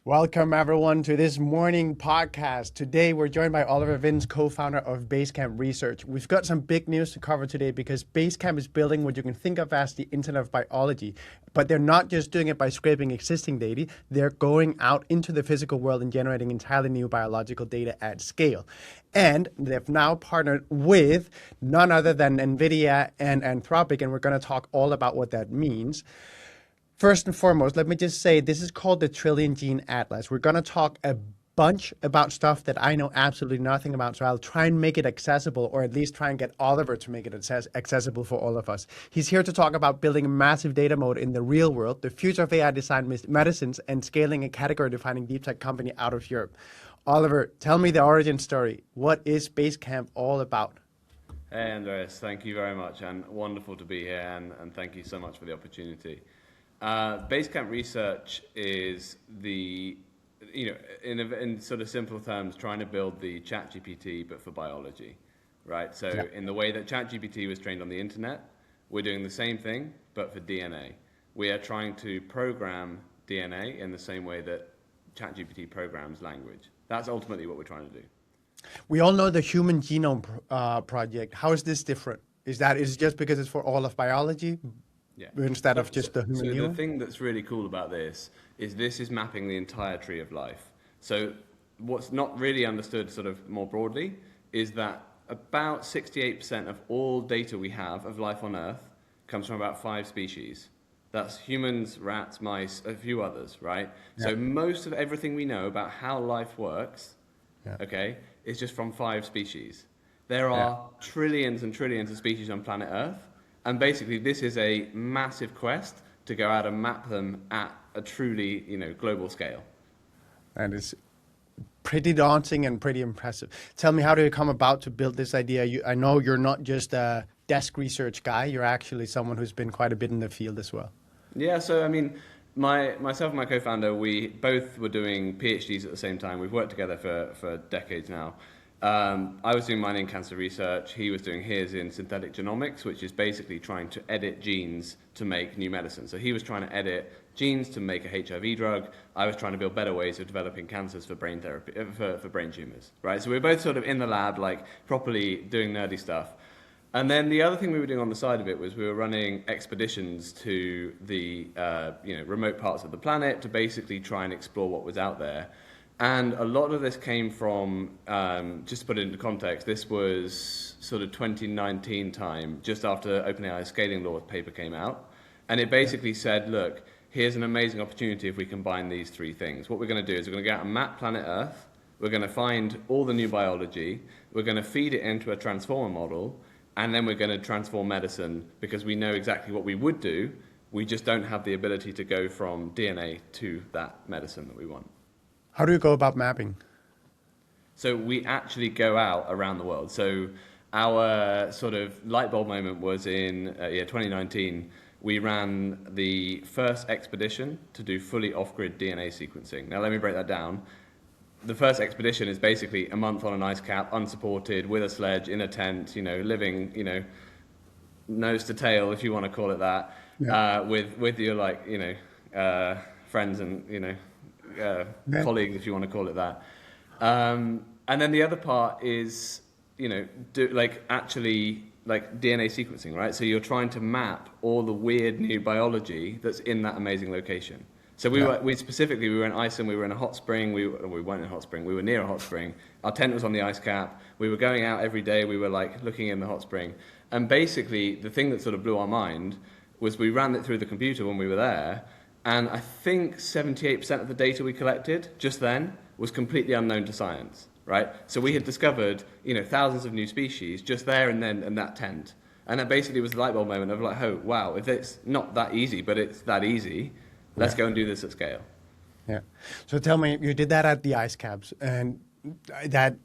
Welcome, everyone, to this morning podcast. Today, we're joined by Oliver Vince, co-founder of Basecamp Research. We've got some big news to cover today because Basecamp is building what you can think of as the Internet of Biology. But they're not just doing it by scraping existing data. They're going out into the physical world and generating entirely new biological data at scale. And they've now partnered with none other than NVIDIA and Anthropic, and we're going to talk all about what that means. First and foremost, let me just say this is called the Trillion Gene Atlas. We're going to talk a bunch about stuff that I know absolutely nothing about, so I'll try and make it accessible, or at least try and get Oliver to make it accessible for all of us. He's here to talk about building a massive data moat in the real world, the future of AI-designed medicines, and scaling a category-defining deep tech company out of Europe. Oliver, tell me the origin story. What is Basecamp all about? Hey Andreas, thank you very much, and wonderful to be here, and thank you so much for the opportunity. Basecamp Research is in sort of simple terms, trying to build the ChatGPT, but for biology, right? So in the way that ChatGPT was trained on the internet, we're doing the same thing, but for DNA. We are trying to program DNA in the same way that ChatGPT programs language. That's ultimately what we're trying to do. We all know the Human Genome Project. How is this different? Is it just because it's for all of biology? Yeah. Instead of just the human So genome? the thing that's really cool about this is mapping the entire tree of life. So what's not really understood sort of more broadly is that about 68% of all data we have of life on Earth comes from about 5 species. That's humans, rats, mice, a few others, right? Yeah. So most of everything we know about how life works, okay, is just from 5 species. There are trillions and trillions of species on planet Earth. And basically, this is a massive quest to go out and map them at a truly, global scale. And it's pretty daunting and pretty impressive. Tell me, how do you come about to build this idea? I know you're not just a desk research guy. You're actually someone who's been quite a bit in the field as well. Yeah, so I mean, myself and my co-founder, we both were doing PhDs at the same time. We've worked together for decades now. I was doing mine in cancer research. He was doing his in synthetic genomics, which is basically trying to edit genes to make new medicines. So he was trying to edit genes to make a HIV drug. I was trying to build better ways of developing cancers for brain therapy, for brain tumors, right? So we were both sort of in the lab, like properly doing nerdy stuff. And then the other thing we were doing on the side of it was we were running expeditions to the remote parts of the planet to basically try and explore what was out there. And a lot of this came from, just to put it into context, this was sort of 2019 time, just after OpenAI's scaling law paper came out. And it basically said, look, here's an amazing opportunity if we combine these 3 things. What we're going to do is we're going to go out and map planet Earth. We're going to find all the new biology. We're going to feed it into a transformer model. And then we're going to transform medicine because we know exactly what we would do. We just don't have the ability to go from DNA to that medicine that we want. How do you go about mapping? So we actually go out around the world. So our sort of light bulb moment was in 2019. We ran the first expedition to do fully off-grid DNA sequencing. Now let me break that down. The first expedition is basically a month on an ice cap, unsupported, with a sledge, in a tent, living, nose to tail, if you want to call it that, with your friends and colleagues, if you want to call it that. And then the other part is, actually DNA sequencing, right? So you're trying to map all the weird new biology that's in that amazing location. So we were in Iceland, we were in a hot spring, we weren't in a hot spring, we were near a hot spring. Our tent was on the ice cap, we were going out every day, we were looking in the hot spring. And basically the thing that sort of blew our mind was we ran it through the computer when we were there, and I think 78% of the data we collected just then was completely unknown to science, right? So we had discovered, thousands of new species just there and then in that tent. And that basically was the light bulb moment of oh, wow, if it's not that easy, but it's that easy, let's go and do this at scale. Yeah. So tell me, you did that at the ice caps, and that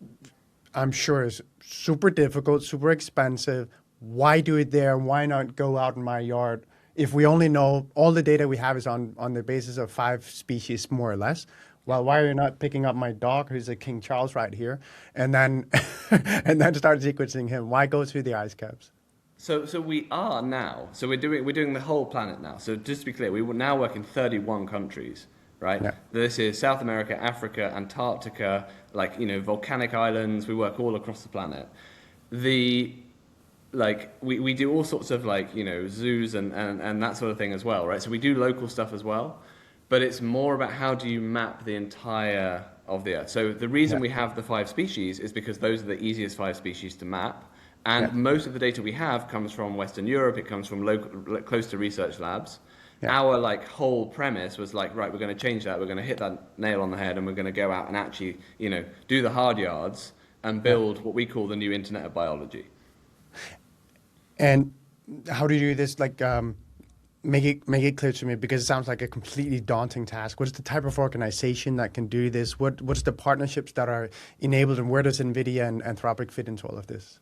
I'm sure is super difficult, super expensive. Why do it there? Why not go out in my yard? If we only know all the data we have is on the basis of 5 species, more or less. Well, why are you not picking up my dog, who's a King Charles right here, and then and then start sequencing him? Why go through the ice caps? So we are now. So we're doing the whole planet now. So just to be clear, we will now work in 31 countries. right? Yeah. This is South America, Africa, Antarctica, like, you know, volcanic islands. We work all across the planet. We do all sorts of, like, you know, zoos and that sort of thing as well, right? So we do local stuff as well, but it's more about how do you map the entire of the Earth. So the reason we have the 5 species is because those are the easiest 5 species to map. And most of the data we have comes from Western Europe. It comes from local, close to research labs. Yeah. Our like whole premise was like, right, we're going to change that. We're going to hit that nail on the head, and we're going to go out and actually, you know, do the hard yards and build what we call the new Internet of Biology. And how do you do this? Like, make it clear to me, because it sounds like a completely daunting task. What is the type of organization that can do this? What's the partnerships that are enabled, and where does NVIDIA and Anthropic fit into all of this?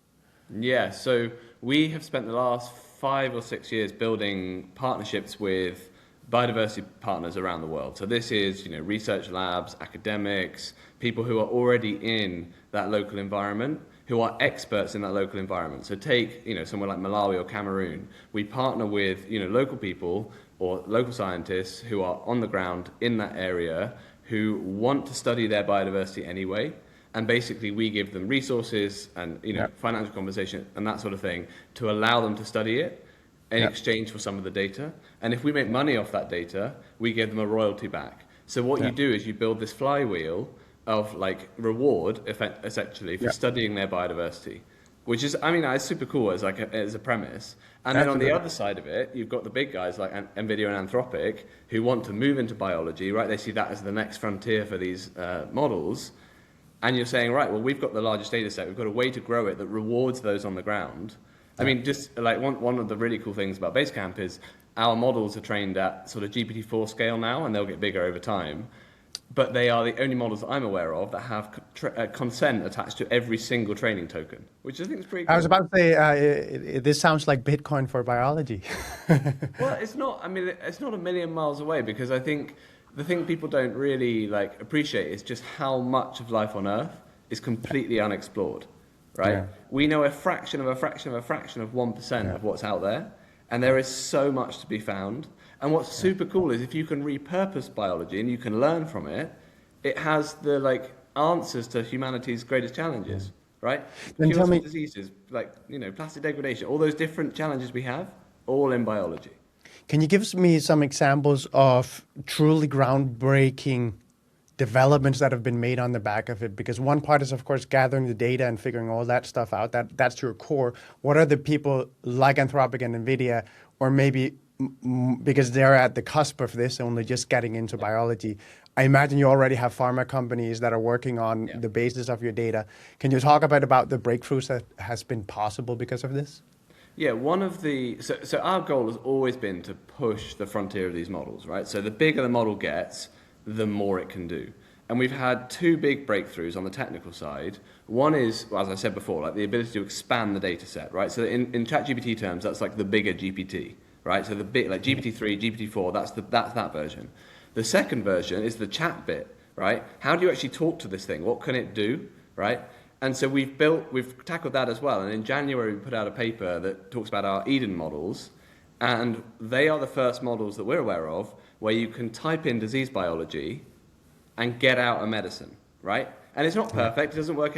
Yeah, so we have spent the last 5 or 6 years building partnerships with biodiversity partners around the world. So this is, you know, research labs, academics, people who are already in that local environment, who are experts in that local environment. So take, you know, somewhere like Malawi or Cameroon. We partner with, you know, local people or local scientists who are on the ground in that area, who want to study their biodiversity anyway. And basically we give them resources and, you know, financial compensation and that sort of thing to allow them to study it in exchange for some of the data. And if we make money off that data, we give them a royalty back. So what you do is you build this flywheel of like reward, essentially, for studying their biodiversity, which is, I mean, it's super cool as like as a premise. And then on the other side of it, you've got the big guys like NVIDIA and Anthropic who want to move into biology, right? They see that as the next frontier for these models. And you're saying, right, well, we've got the largest data set. We've got a way to grow it that rewards those on the ground. I mean, just like one of the really cool things about Basecamp is our models are trained at sort of GPT-4 scale now, and they'll get bigger over time. But they are the only models that I'm aware of that have consent attached to every single training token, which I think is pretty cool. I was about to say, this sounds like Bitcoin for biology. Well, it's not. I mean, it's not a million miles away, because I think the thing people don't really like appreciate is just how much of life on Earth is completely unexplored, right? Yeah. We know a fraction of 1% of what's out there, and there is so much to be found. And what's super cool is if you can repurpose biology and you can learn from it, it has the like answers to humanity's greatest challenges, right? Then Cures for diseases, like, you know, plastic degradation, all those different challenges we have, all in biology. Can you give me some examples of truly groundbreaking developments that have been made on the back of it? Because one part is, of course, gathering the data and figuring all that stuff out. That's your core. What are the people like Anthropic and NVIDIA, or maybe because they're at the cusp of this, only just getting into biology? I imagine you already have pharma companies that are working on the basis of your data. Can you talk about the breakthroughs that has been possible because of this? Yeah, so our goal has always been to push the frontier of these models, right? So the bigger the model gets, the more it can do. And we've had 2 big breakthroughs on the technical side. One is, well, as I said before, like the ability to expand the data set, right? So in ChatGPT terms, that's like the bigger GPT, right? So the big, like GPT-3, GPT-4, that's that version. The second version is the chat bit, right? How do you actually talk to this thing? What can it do, right? And so we've tackled that as well. And in January, we put out a paper that talks about our Eden models. And they are the first models that we're aware of where you can type in disease biology and get out a medicine, right? And it's not perfect. It doesn't work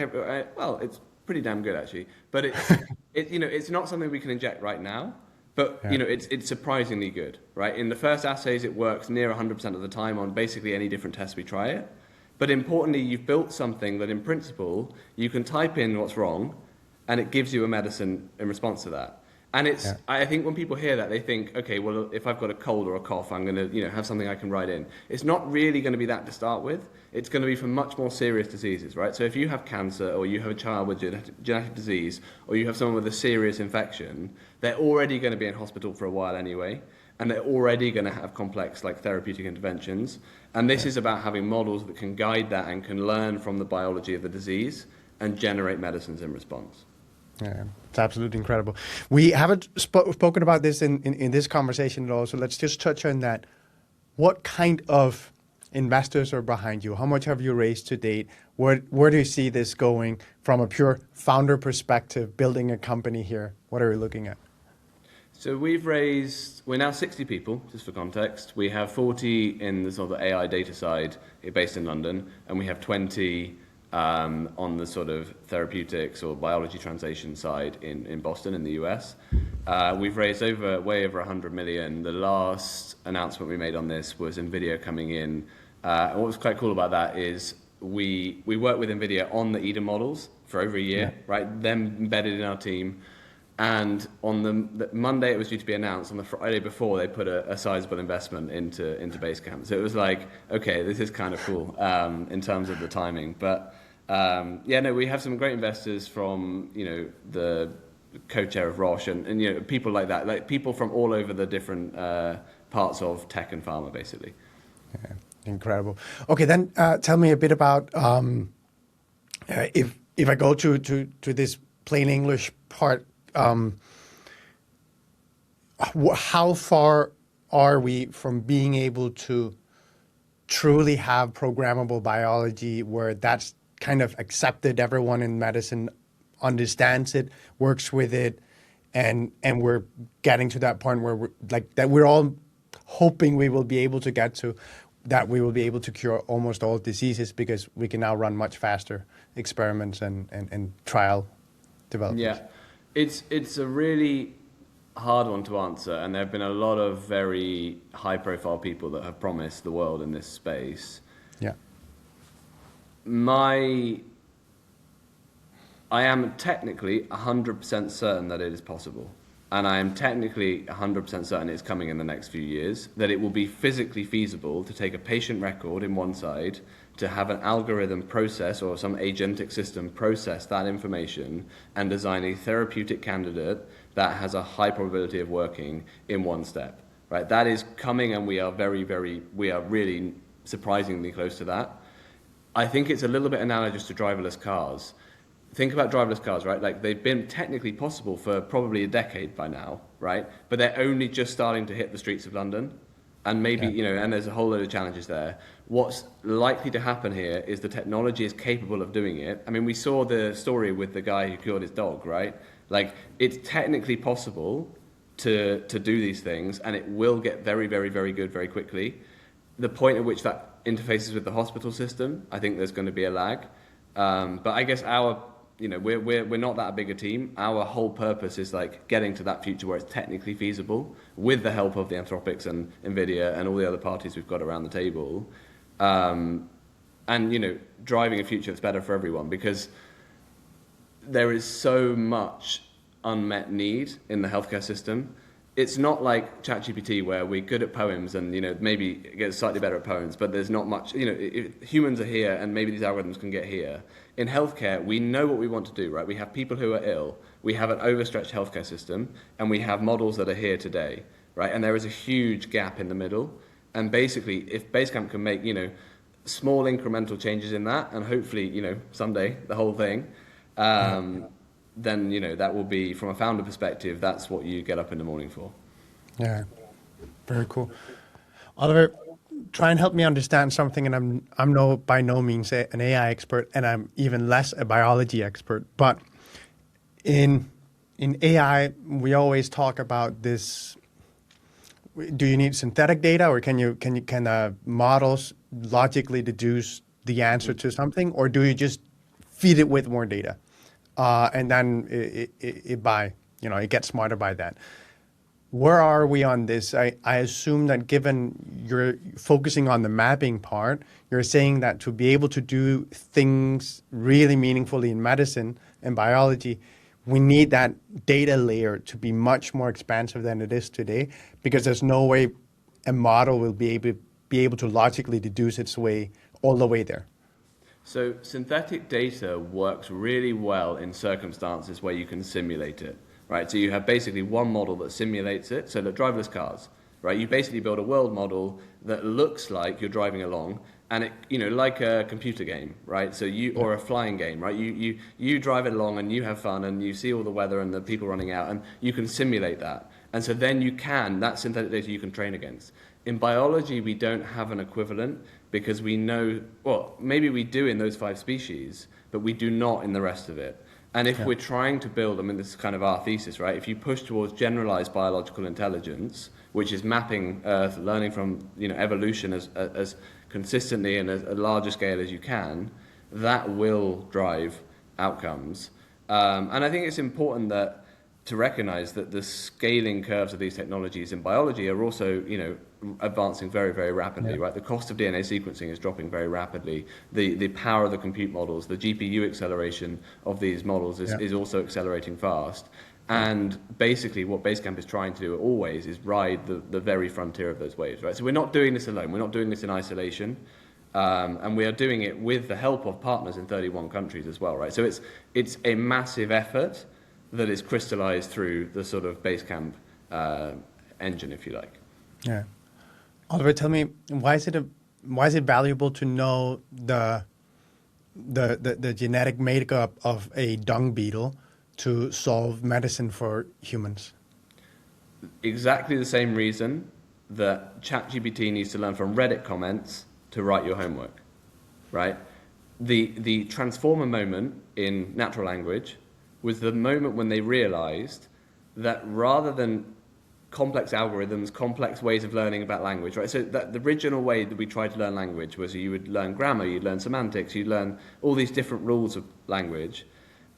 well, it's pretty damn good, actually. But it's not something we can inject right now. But, you know, it's surprisingly good, right? In the first assays, it works near 100% of the time on basically any different test we try it. But importantly, you've built something that in principle, you can type in what's wrong and it gives you a medicine in response to that. And I think when people hear that, they think, okay, well, if I've got a cold or a cough, I'm going to, you know, have something I can write in. It's not really going to be that to start with. It's going to be for much more serious diseases, right? So if you have cancer, or you have a child with genetic disease, or you have someone with a serious infection, they're already going to be in hospital for a while anyway. And they're already going to have complex like therapeutic interventions. And this is about having models that can guide that and can learn from the biology of the disease and generate medicines in response. Yeah, it's absolutely incredible. We haven't spoken about this in this conversation at all, so let's just touch on that. What kind of investors are behind you? How much have you raised to date? Where do you see this going from a pure founder perspective, building a company here? What are we looking at? So we're now 60 people, just for context. We have 40 in the sort of AI data side, based in London, and we have 20 on the sort of therapeutics or biology translation side in Boston, in the US. We've raised way over 100 million. The last announcement we made on this was NVIDIA coming in. And what was quite cool about that is we worked with NVIDIA on the EDA models for over a year, right? Them embedded in our team. And on the Monday it was due to be announced. On the Friday before, they put a sizable investment into Basecamp. So it was like, okay, this is kind of cool in terms of the timing. But we have some great investors from the co-chair of Roche and people like that, like people from all over the different parts of tech and pharma, basically. Yeah, incredible. Okay, then tell me a bit about if I go to this plain English part. How far are we from being able to truly have programmable biology where that's kind of accepted, everyone in medicine understands it, works with it, and we're getting to that point where we're all hoping we will be able to get to, that we will be able to cure almost all diseases because we can now run much faster experiments and trial development? Yeah. It's a really hard one to answer, and there have been a lot of very high-profile people that have promised the world in this space. Yeah. I am technically 100% certain that it is possible, and I am technically 100% certain it's coming in the next few years, that it will be physically feasible to take a patient record in one side, to have an algorithm process or some agentic system process that information and design a therapeutic candidate that has a high probability of working in one step, right? That is coming, and we are really surprisingly close to that. I think it's a little bit analogous to driverless cars. Think about driverless cars, right? Like, they've been technically possible for probably a decade by now, right? But they're only just starting to hit the streets of London. And maybe, and there's a whole load of challenges there. What's likely to happen here is the technology is capable of doing it. I mean, we saw the story with the guy who cured his dog, right? Like, it's technically possible to do these things, and it will get very, very, very good very quickly. The point at which that interfaces with the hospital system, I think there's going to be a lag. But I guess we're not that big a team. Our whole purpose is like getting to that future where it's technically feasible with the help of the Anthropics and NVIDIA and all the other parties we've got around the table. And driving a future that's better for everyone, because there is so much unmet need in the healthcare system. It's not like ChatGPT where we're good at poems and maybe get slightly better at poems, but there's not much. Humans are here, and maybe these algorithms can get here. In healthcare, we know what we want to do, right? We have people who are ill, we have an overstretched healthcare system, and we have models that are here today, right? And there is a huge gap in the middle. And basically, if Basecamp can make small incremental changes in that, and hopefully someday the whole thing. Then that will be, from a founder perspective, that's what you get up in the morning for. Yeah, very cool. Oliver, try and help me understand something, and I'm by no means an AI expert, and I'm even less a biology expert. But in AI, we always talk about this. Do you need synthetic data, or can models logically deduce the answer to something, or do you just feed it with more data? And then it gets smarter by that. Where are we on this? I assume that given you're focusing on the mapping part, you're saying that to be able to do things really meaningfully in medicine and biology, we need that data layer to be much more expansive than it is today, because there's no way a model will be able to logically deduce its way all the way there. So synthetic data works really well in circumstances where you can simulate it, right? So you have basically one model that simulates it. So the driverless cars, right? You basically build a world model that looks like you're driving along, and it, like a computer game, right? So or a flying game, right? You drive it along and you have fun and you see all the weather and the people running out, and you can simulate that. And so then that synthetic data you can train against. In biology, we don't have an equivalent, because we know, well, maybe we do in those 5 species, but we do not in the rest of it. And if we're trying to build, I mean, this is kind of our thesis, right? If you push towards generalized biological intelligence, which is mapping Earth, learning from evolution as consistently and at a larger scale as you can, that will drive outcomes. And I think it's important to recognize that the scaling curves of these technologies in biology are also, advancing very, very rapidly, right? The cost of DNA sequencing is dropping very rapidly. The power of the compute models, the GPU acceleration of these models is also accelerating fast. And basically what Basecamp is trying to do always is ride the very frontier of those waves, right? So we're not doing this alone. We're not doing this in isolation. And we are doing it with the help of partners in 31 countries as well, right? So it's a massive effort that is crystallized through the sort of Basecamp engine, if you like. Yeah. Oliver, tell me, why is it valuable to know the genetic makeup of a dung beetle to solve medicine for humans? Exactly the same reason that ChatGPT needs to learn from Reddit comments to write your homework, right? The transformer moment in natural language was the moment when they realized that rather than complex algorithms, complex ways of learning about language, right? So that the original way that we tried to learn language was you would learn grammar, you'd learn semantics, you'd learn all these different rules of language.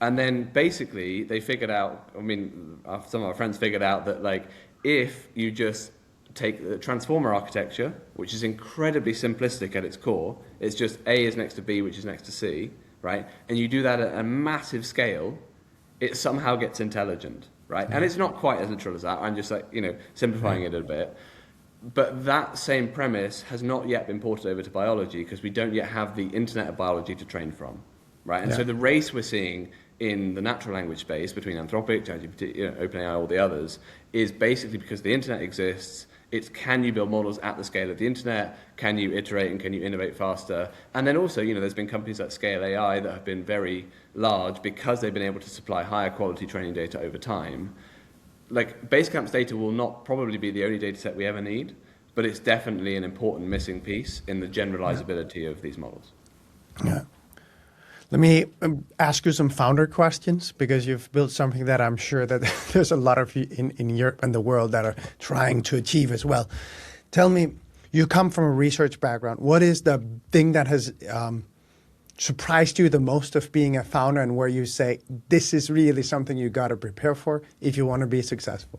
And then basically they figured out, some of our friends figured out that if you just take the transformer architecture, which is incredibly simplistic at its core, it's just A is next to B, which is next to C, right? And you do that at a massive scale, it somehow gets intelligent, right? And it's not quite as literal as that. I'm just simplifying it a bit. But that same premise has not yet been ported over to biology because we don't yet have the internet of biology to train from, right? And so the race we're seeing in the natural language space between Anthropic, ChatGPT, OpenAI, all the others, is basically because the internet exists. It's can you build models at the scale of the internet? Can you iterate and can you innovate faster? And then also, there's been companies like Scale AI that have been very large because they've been able to supply higher quality training data over time. Basecamp's data will not probably be the only data set we ever need, but it's definitely an important missing piece in the generalizability of these models. Yeah. Let me ask you some founder questions because you've built something that I'm sure that there's a lot of you in Europe and the world that are trying to achieve as well. Tell me, you come from a research background. What is the thing that has surprised you the most of being a founder and where you say, this is really something you got to prepare for if you want to be successful?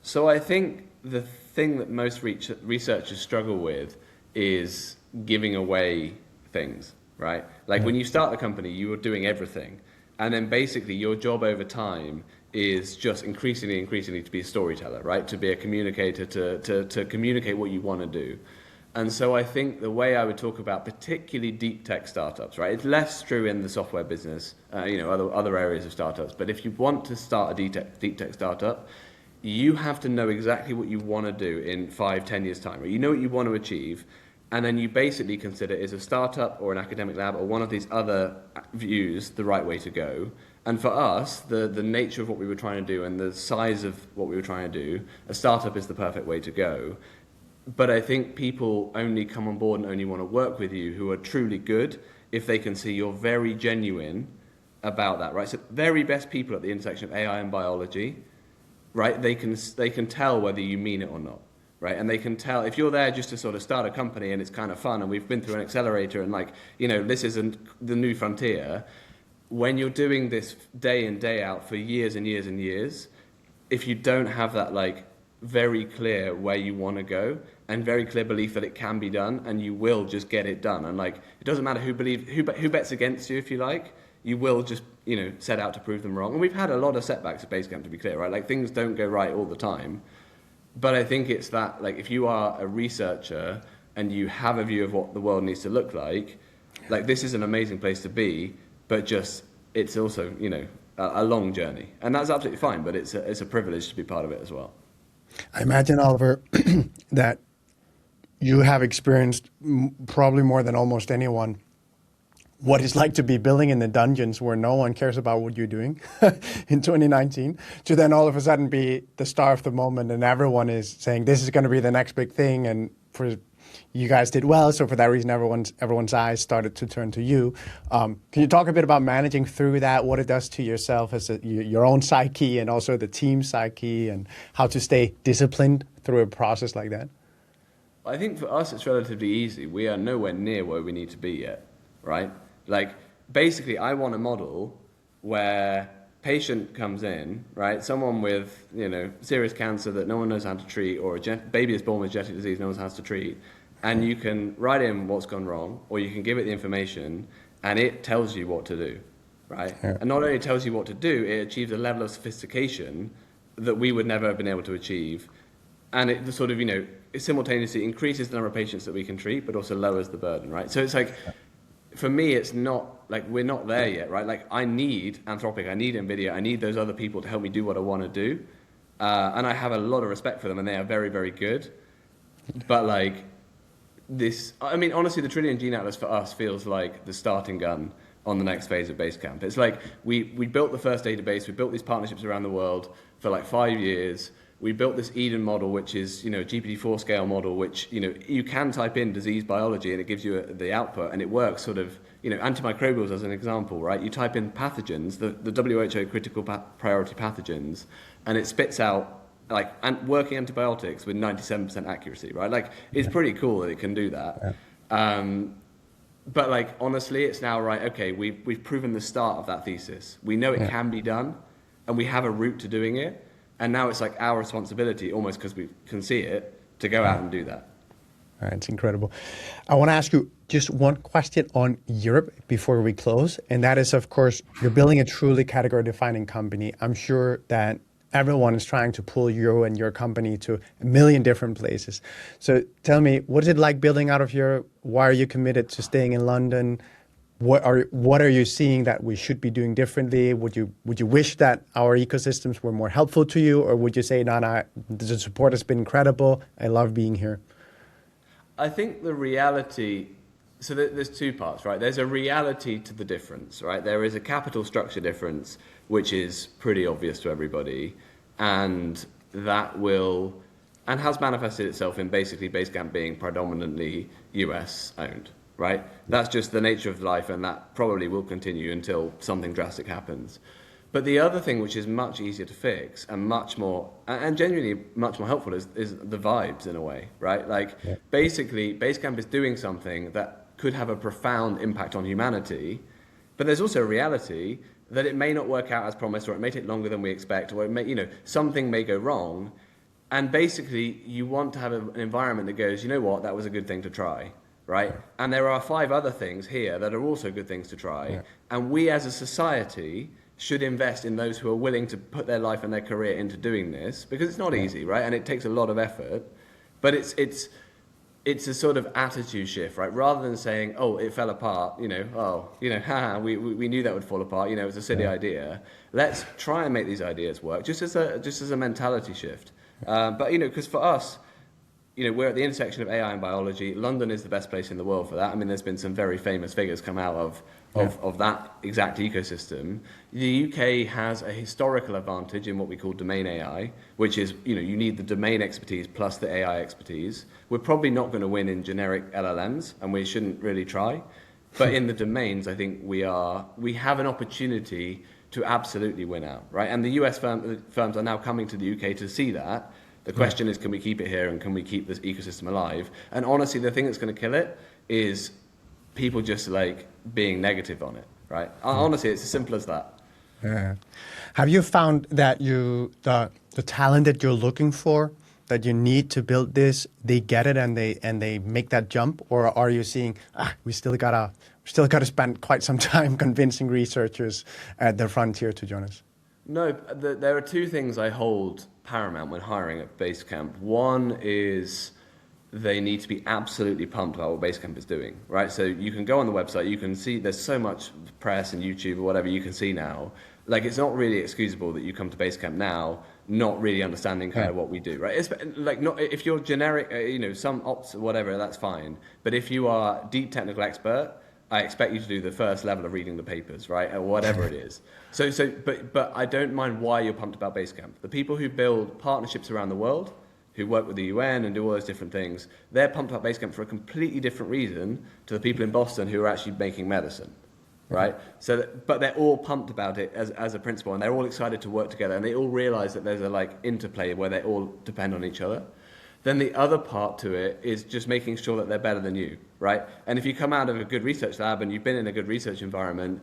So I think the thing that most researchers struggle with is giving away things. Right? When you start the company, you are doing everything. And then basically your job over time is just increasingly to be a storyteller, right? To be a communicator, to communicate what you want to do. And so I think the way I would talk about particularly deep tech startups, right? It's less true in the software business, other areas of startups. But if you want to start a deep tech startup, you have to know exactly what you want to do in 5-10 years' time. Right? You know what you want to achieve. And then you basically consider, is a startup or an academic lab or one of these other views the right way to go? And for us, the nature of what we were trying to do and the size of what we were trying to do, a startup is the perfect way to go. But I think people only come on board and only want to work with you who are truly good if they can see you're very genuine about that, right? So very best people at the intersection of AI and biology, right? They can tell whether you mean it or not. Right, and they can tell if you're there just to sort of start a company and it's kind of fun and we've been through an accelerator and this isn't the new frontier. When you're doing this day in, day out for years and years and years, if you don't have that very clear where you want to go and very clear belief that it can be done and you will just get it done. And it doesn't matter who bets against you, if you like, you will just set out to prove them wrong. And we've had a lot of setbacks at Basecamp, to be clear, right? Things don't go right all the time. But I think it's that, if you are a researcher and you have a view of what the world needs to look like this is an amazing place to be, but it's also, a long journey. And that's absolutely fine, but it's a privilege to be part of it as well. I imagine, Oliver, that you have experienced probably more than almost anyone what it's like to be building in the dungeons where no one cares about what you're doing in 2019, to then all of a sudden be the star of the moment and everyone is saying this is going to be the next big thing. And for you guys did well. So for that reason, everyone's eyes started to turn to you. Can you talk a bit about managing through that, what it does to yourself as your own psyche and also the team psyche, and how to stay disciplined through a process like that? I think for us, it's relatively easy. We are nowhere near where we need to be yet, right? Like, basically, I want a model where patient comes in, right? Someone with, serious cancer that no one knows how to treat, or a baby is born with genetic disease no one knows how to treat, and you can write in what's gone wrong, or you can give it the information, and it tells you what to do, right? Yeah. And not only tells you what to do, it achieves a level of sophistication that we would never have been able to achieve. And it sort of, it simultaneously increases the number of patients that we can treat, but also lowers the burden, right? So it's like, for me, it's not, like, we're not there yet, right? Like, I need Anthropic, I need NVIDIA, I need those other people to help me do what I want to do. And I have a lot of respect for them, and they are very, very good. But, like, honestly, the Trillion Gene Atlas for us feels like the starting gun on the next phase of Basecamp. It's like, we built the first database, we built these partnerships around the world for, like, 5 years. We built this Eden model, which is, a GPT-4 scale model, which, you can type in disease biology and it gives you the output, and it works sort of, antimicrobials as an example, right? You type in pathogens, the WHO critical priority pathogens, and it spits out, like, working antibiotics with 97% accuracy, right? Like, it's pretty cool that it can do that. Yeah. But, like, honestly, it's now, right, okay, we've proven the start of that thesis. We know it can be done, and we have a route to doing it. And now it's like our responsibility, almost because we can see it, to go out and do that. All right, it's incredible. I want to ask you just one question on Europe before we close. And that is, of course, you're building a truly category-defining company. I'm sure that everyone is trying to pull you and your company to a million different places. So tell me, what is it like building out of Europe? Why are you committed to staying in London? What are you seeing that we should be doing differently? Would you wish that our ecosystems were more helpful to you, or would you say, no, the support has been incredible, I love being here? I think the reality, so there's two parts, right? There's a reality to the difference, right? There is a capital structure difference, which is pretty obvious to everybody, and that will, and has manifested itself in basically Basecamp being predominantly US owned. Right? That's just the nature of life, and that probably will continue until something drastic happens. But the other thing, which is much easier to fix and much more, and genuinely much more helpful, is the vibes in a way, right? Like, basically, Basecamp is doing something that could have a profound impact on humanity, but there's also a reality that it may not work out as promised, or it may take longer than we expect, or it may, something may go wrong. And basically, you want to have an environment that goes, you know what, that was a good thing to try. Right? And there are 5 other things here that are also good things to try. Yeah. And we as a society should invest in those who are willing to put their life and their career into doing this, because it's not easy, right? And it takes a lot of effort. But it's a sort of attitude shift, right? Rather than saying, oh, it fell apart, we knew that would fall apart, it was a silly idea. Let's try and make these ideas work, just as a mentality shift. But because for us, we're at the intersection of AI and biology. London is the best place in the world for that. I mean, there's been some very famous figures come out of that exact ecosystem. The UK has a historical advantage in what we call domain AI, which is, you need the domain expertise plus the AI expertise. We're probably not going to win in generic LLMs, and we shouldn't really try. But in the domains, I think we have an opportunity to absolutely win out, right? And the US firms are now coming to the UK to see that. The question is, can we keep it here, and can we keep this ecosystem alive? And honestly, the thing that's going to kill it is people just like being negative on it, right? Honestly, it's as simple as that. Yeah. Have you found that the talent that you're looking for, that you need to build this, they get it and they make that jump, or are you seeing we still gotta spend quite some time convincing researchers at the frontier to join us? No, there are 2 things I hold paramount when hiring at Basecamp. One is they need to be absolutely pumped about what Basecamp is doing, right? So you can go on the website, you can see there's so much press and YouTube or whatever you can see now. Like, it's not really excusable that you come to Basecamp now not really understanding kind of what we do, right? It's like, not if you're generic, some ops or whatever, that's fine. But if you are a deep technical expert, I expect you to do the first level of reading the papers, right, or whatever it is. But I don't mind why you're pumped about Basecamp. The people who build partnerships around the world, who work with the UN and do all those different things, they're pumped up Basecamp for a completely different reason to the people in Boston who are actually making medicine, right? So, but they're all pumped about it as a principle, and they're all excited to work together, and they all realize that there's a like interplay where they all depend on each other. Then the other part to it is just making sure that they're better than you, right? And if you come out of a good research lab and you've been in a good research environment,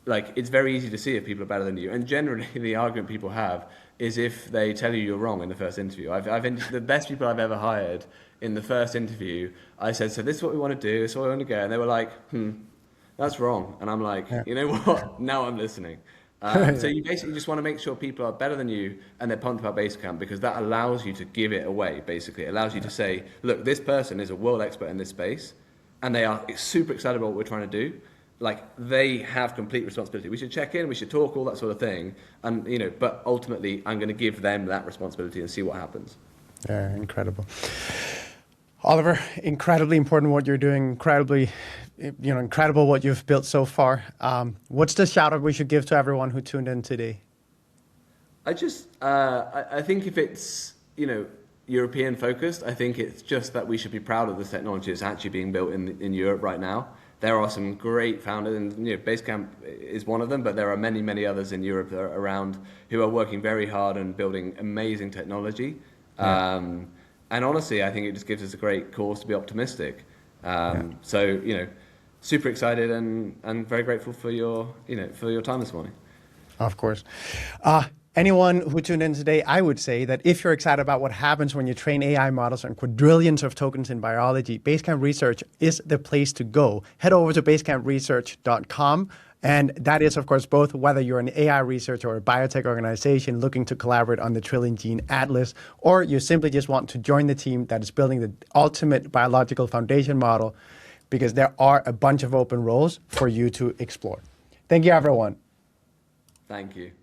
like it's very easy to see if people are better than you. And generally the argument people have is if they tell you you're wrong in the first interview. The best people I've ever hired in the first interview, I said, so this is what we want to do, this is where we want to go. And they were like, that's wrong. And I'm like, you know what? Now I'm listening. So you basically just want to make sure people are better than you and they're pumped about Basecamp, because that allows you to give it away, basically. It allows you to say, look, this person is a world expert in this space and they are super excited about what we're trying to do. Like, they have complete responsibility. We should check in, we should talk, all that sort of thing. And, you know, but ultimately, I'm going to give them that responsibility and see what happens. Yeah, incredible. Oliver, incredibly important what you're doing, incredible what you've built so far. What's the shout out we should give to everyone who tuned in today? I think if it's, European focused, I think it's just that we should be proud of the technology that's actually being built in Europe right now. There are some great founders, and Basecamp is one of them, but there are many, many others in Europe that are around who are working very hard and building amazing technology. Yeah. And honestly, I think it just gives us a great cause to be optimistic. So, super excited and very grateful for your time this morning. Of course. Anyone who tuned in today, I would say that if you're excited about what happens when you train AI models on quadrillions of tokens in biology, Basecamp Research is the place to go. Head over to basecampresearch.com. And that is, of course, both whether you're an AI researcher or a biotech organization looking to collaborate on the Trillion Gene Atlas, or you simply just want to join the team that is building the ultimate biological foundation model, because there are a bunch of open roles for you to explore. Thank you, everyone. Thank you.